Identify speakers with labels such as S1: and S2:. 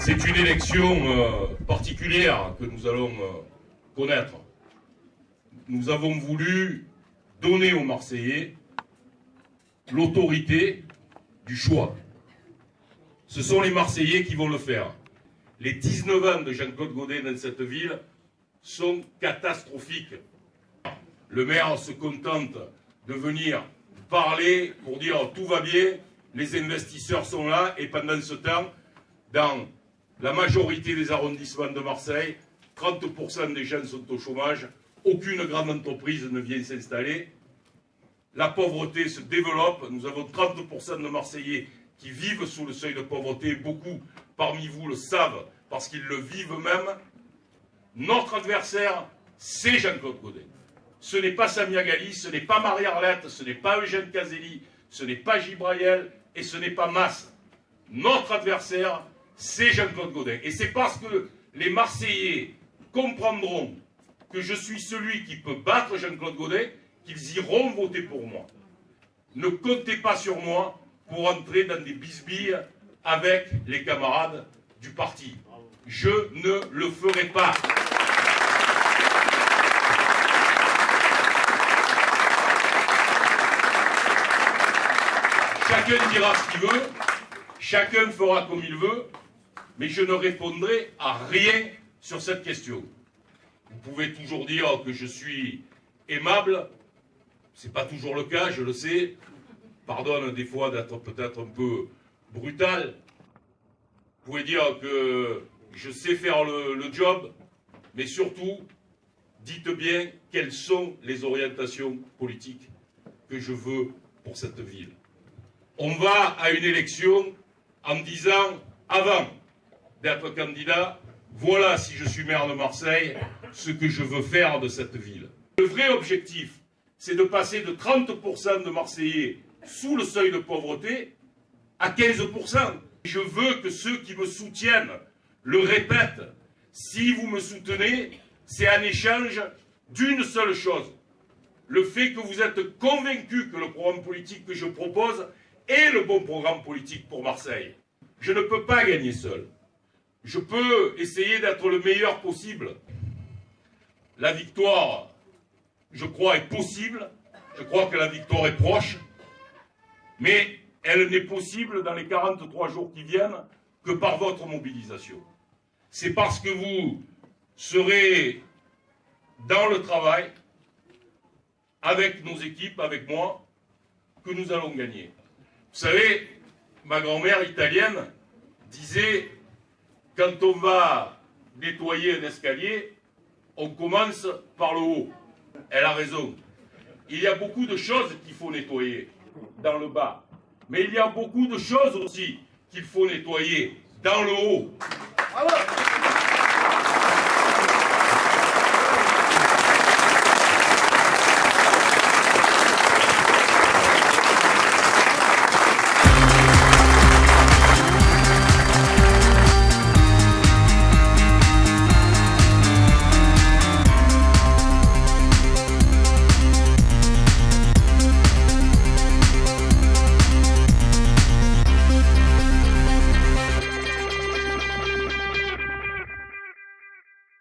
S1: C'est une élection particulière que nous allons connaître. Nous avons voulu donner aux Marseillais l'autorité du choix. Ce sont les Marseillais qui vont le faire. Les 19 ans de Jean-Claude Gaudin dans cette ville sont catastrophiques. Le maire se contente de venir parler pour dire tout va bien, les investisseurs sont là, et pendant ce temps, dans la majorité des arrondissements de Marseille, 30% des gens sont au chômage, aucune grande entreprise ne vient s'installer, la pauvreté se développe, nous avons 30% de Marseillais qui vivent sous le seuil de pauvreté, beaucoup parmi vous le savent parce qu'ils le vivent eux-mêmes. Notre adversaire, c'est Jean-Claude Gaudin. Ce n'est pas Samia Ghali, ce n'est pas Marie-Arlette, ce n'est pas Eugène Caselli, ce n'est pas Gibraël et ce n'est pas Mas. Notre adversaire, c'est Jean-Claude Gaudin. Et c'est parce que les Marseillais comprendront que je suis celui qui peut battre Jean-Claude Gaudin qu'ils iront voter pour moi. Ne comptez pas sur moi pour entrer dans des bisbilles avec les camarades du parti. Je ne le ferai pas. Chacun dira ce qu'il veut, chacun fera comme il veut, mais je ne répondrai à rien sur cette question. Vous pouvez toujours dire que je suis aimable, ce n'est pas toujours le cas, je le sais. Pardonne des fois d'être peut-être un peu brutal. Vous pouvez dire que je sais faire le job, mais surtout, dites bien quelles sont les orientations politiques que je veux pour cette ville. On va à une élection en disant, avant d'être candidat, voilà si je suis maire de Marseille, ce que je veux faire de cette ville. Le vrai objectif, c'est de passer de 30% de Marseillais sous le seuil de pauvreté à 15%. Je veux que ceux qui me soutiennent le répètent. Si vous me soutenez, c'est en échange d'une seule chose. Le fait que vous êtes convaincus que le programme politique que je propose est le bon programme politique pour Marseille. Je ne peux pas gagner seul. Je peux essayer d'être le meilleur possible. La victoire, je crois, est possible. Je crois que la victoire est proche. Mais elle n'est possible dans les 43 jours qui viennent que par votre mobilisation. C'est parce que vous serez dans le travail, avec nos équipes, avec moi, que nous allons gagner. Vous savez, ma grand-mère italienne disait, quand on va nettoyer un escalier, on commence par le haut. Elle a raison. Il y a beaucoup de choses qu'il faut nettoyer dans le bas. Mais il y a beaucoup de choses aussi qu'il faut nettoyer dans le haut. Bravo.